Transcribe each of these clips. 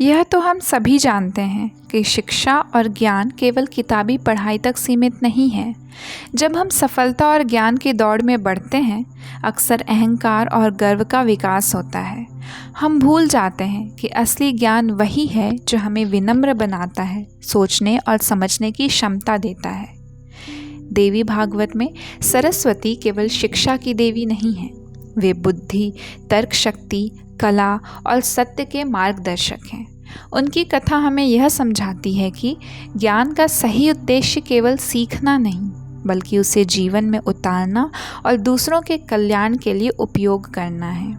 यह तो हम सभी जानते हैं कि शिक्षा और ज्ञान केवल किताबी पढ़ाई तक सीमित नहीं है। जब हम सफलता और ज्ञान की दौड़ में बढ़ते हैं, अक्सर अहंकार और गर्व का विकास होता है। हम भूल जाते हैं कि असली ज्ञान वही है जो हमें विनम्र बनाता है, सोचने और समझने की क्षमता देता है। देवी भागवत में सरस्वती केवल शिक्षा की देवी नहीं है, वे बुद्धि, तर्क शक्ति, कला और सत्य के मार्गदर्शक हैं। उनकी कथा हमें यह समझाती है कि ज्ञान का सही उद्देश्य केवल सीखना नहीं, बल्कि उसे जीवन में उतारना और दूसरों के कल्याण के लिए उपयोग करना है।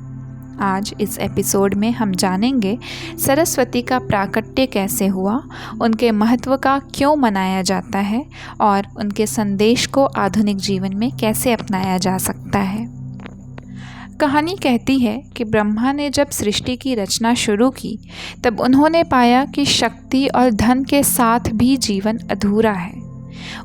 आज इस एपिसोड में हम जानेंगे सरस्वती का प्राकट्य कैसे हुआ, उनके महत्व का क्यों मनाया जाता है और उनके संदेश को आधुनिक जीवन में कैसे अपनाया जा सकता है। कहानी कहती है कि ब्रह्मा ने जब सृष्टि की रचना शुरू की, तब उन्होंने पाया कि शक्ति और धन के साथ भी जीवन अधूरा है।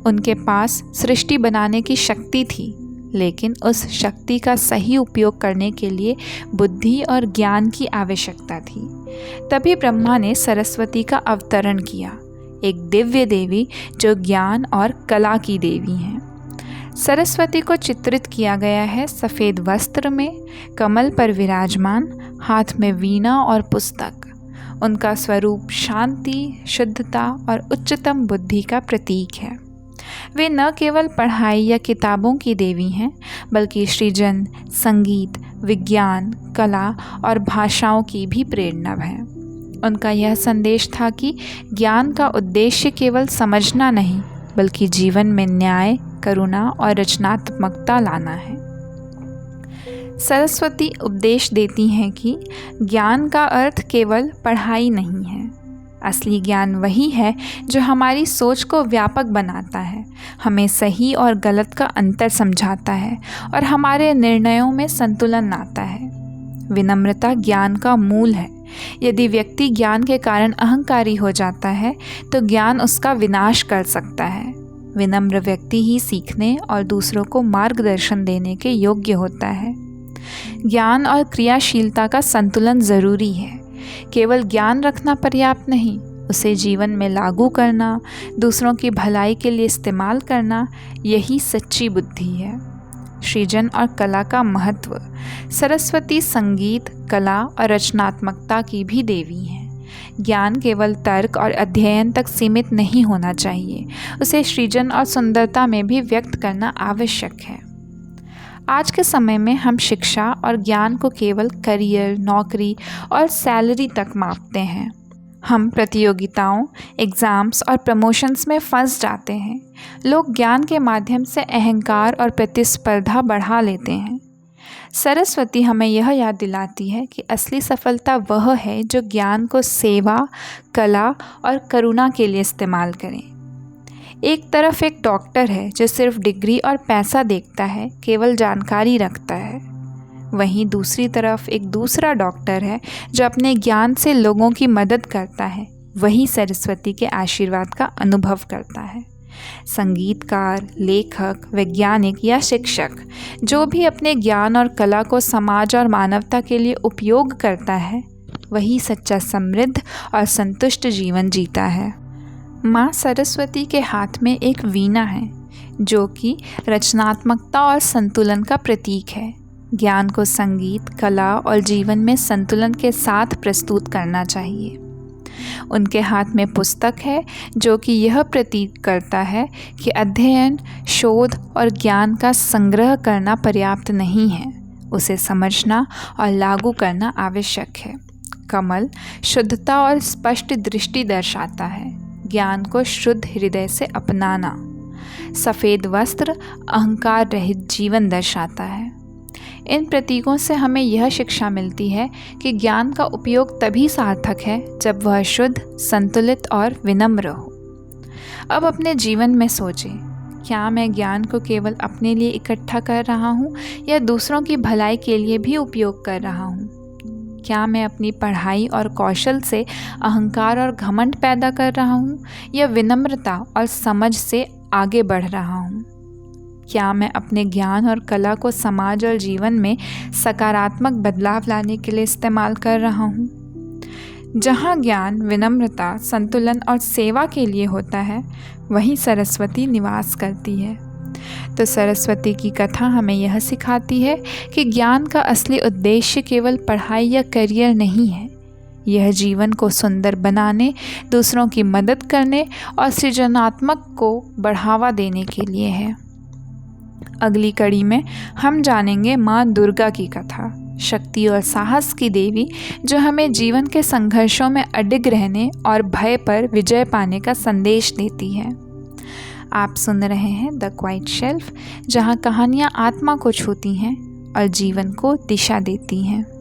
उनके पास सृष्टि बनाने की शक्ति थी, लेकिन उस शक्ति का सही उपयोग करने के लिए बुद्धि और ज्ञान की आवश्यकता थी। तभी ब्रह्मा ने सरस्वती का अवतरण किया, एक दिव्य देवी जो ज्ञान और कला की देवी हैं। सरस्वती को चित्रित किया गया है सफ़ेद वस्त्र में, कमल पर विराजमान, हाथ में वीणा और पुस्तक। उनका स्वरूप शांति, शुद्धता और उच्चतम बुद्धि का प्रतीक है। वे न केवल पढ़ाई या किताबों की देवी हैं, बल्कि सृजन, संगीत, विज्ञान, कला और भाषाओं की भी प्रेरणा है। उनका यह संदेश था कि ज्ञान का उद्देश्य केवल समझना नहीं, बल्कि जीवन में न्याय, करुणा और रचनात्मकता लाना है। सरस्वती उपदेश देती हैं कि ज्ञान का अर्थ केवल पढ़ाई नहीं है। असली ज्ञान वही है जो हमारी सोच को व्यापक बनाता है, हमें सही और गलत का अंतर समझाता है और हमारे निर्णयों में संतुलन लाता है। विनम्रता ज्ञान का मूल है। यदि व्यक्ति ज्ञान के कारण अहंकारी हो जाता है, तो ज्ञान उसका विनाश कर सकता है। विनम्र व्यक्ति ही सीखने और दूसरों को मार्गदर्शन देने के योग्य होता है। ज्ञान और क्रियाशीलता का संतुलन ज़रूरी है। केवल ज्ञान रखना पर्याप्त नहीं, उसे जीवन में लागू करना, दूसरों की भलाई के लिए इस्तेमाल करना, यही सच्ची बुद्धि है। सृजन और कला का महत्व। सरस्वती संगीत, कला और रचनात्मकता की भी देवी हैं। ज्ञान केवल तर्क और अध्ययन तक सीमित नहीं होना चाहिए, उसे सृजन और सुंदरता में भी व्यक्त करना आवश्यक है। आज के समय में हम शिक्षा और ज्ञान को केवल करियर, नौकरी और सैलरी तक मापते हैं। हम प्रतियोगिताओं, एग्ज़ाम्स और प्रमोशंस में फंस जाते हैं। लोग ज्ञान के माध्यम से अहंकार और प्रतिस्पर्धा बढ़ा लेते हैं। सरस्वती हमें यह याद दिलाती है कि असली सफलता वह है जो ज्ञान को सेवा, कला और करुणा के लिए इस्तेमाल करें। एक तरफ एक डॉक्टर है जो सिर्फ डिग्री और पैसा देखता है, केवल जानकारी रखता है। वहीं दूसरी तरफ एक दूसरा डॉक्टर है जो अपने ज्ञान से लोगों की मदद करता है, वही सरस्वती के आशीर्वाद का अनुभव करता है। संगीतकार, लेखक, वैज्ञानिक या शिक्षक, जो भी अपने ज्ञान और कला को समाज और मानवता के लिए उपयोग करता है, वही सच्चा समृद्ध और संतुष्ट जीवन जीता है। माँ सरस्वती के हाथ में एक वीणा है, जो कि रचनात्मकता और संतुलन का प्रतीक है। ज्ञान को संगीत, कला और जीवन में संतुलन के साथ प्रस्तुत करना चाहिए। उनके हाथ में पुस्तक है, जो कि यह प्रतीक करता है कि अध्ययन, शोध और ज्ञान का संग्रह करना पर्याप्त नहीं है, उसे समझना और लागू करना आवश्यक है। कमल शुद्धता और स्पष्ट दृष्टि दर्शाता है, ज्ञान को शुद्ध हृदय से अपनाना। सफ़ेद वस्त्र अहंकार रहित जीवन दर्शाता है। इन प्रतीकों से हमें यह शिक्षा मिलती है कि ज्ञान का उपयोग तभी सार्थक है जब वह शुद्ध, संतुलित और विनम्र हो। अब अपने जीवन में सोचें, क्या मैं ज्ञान को केवल अपने लिए इकट्ठा कर रहा हूँ या दूसरों की भलाई के लिए भी उपयोग कर रहा हूँ? क्या मैं अपनी पढ़ाई और कौशल से अहंकार और घमंड पैदा कर रहा हूँ या विनम्रता और समझ से आगे बढ़ रहा हूँ? क्या मैं अपने ज्ञान और कला को समाज और जीवन में सकारात्मक बदलाव लाने के लिए इस्तेमाल कर रहा हूँ? जहाँ ज्ञान, विनम्रता, संतुलन और सेवा के लिए होता है, वहीं सरस्वती निवास करती है। तो सरस्वती की कथा हमें यह सिखाती है कि ज्ञान का असली उद्देश्य केवल पढ़ाई या करियर नहीं है। यह जीवन को सुंदर बनाने, दूसरों की मदद करने और सृजनात्मक को बढ़ावा देने के लिए है। अगली कड़ी में हम जानेंगे माँ दुर्गा की कथा, शक्ति और साहस की देवी, जो हमें जीवन के संघर्षों में अडिग रहने और भय पर विजय पाने का संदेश देती है। आप सुन रहे हैं द क्वाइट शेल्फ, जहाँ कहानियाँ आत्मा को छूती हैं और जीवन को दिशा देती हैं।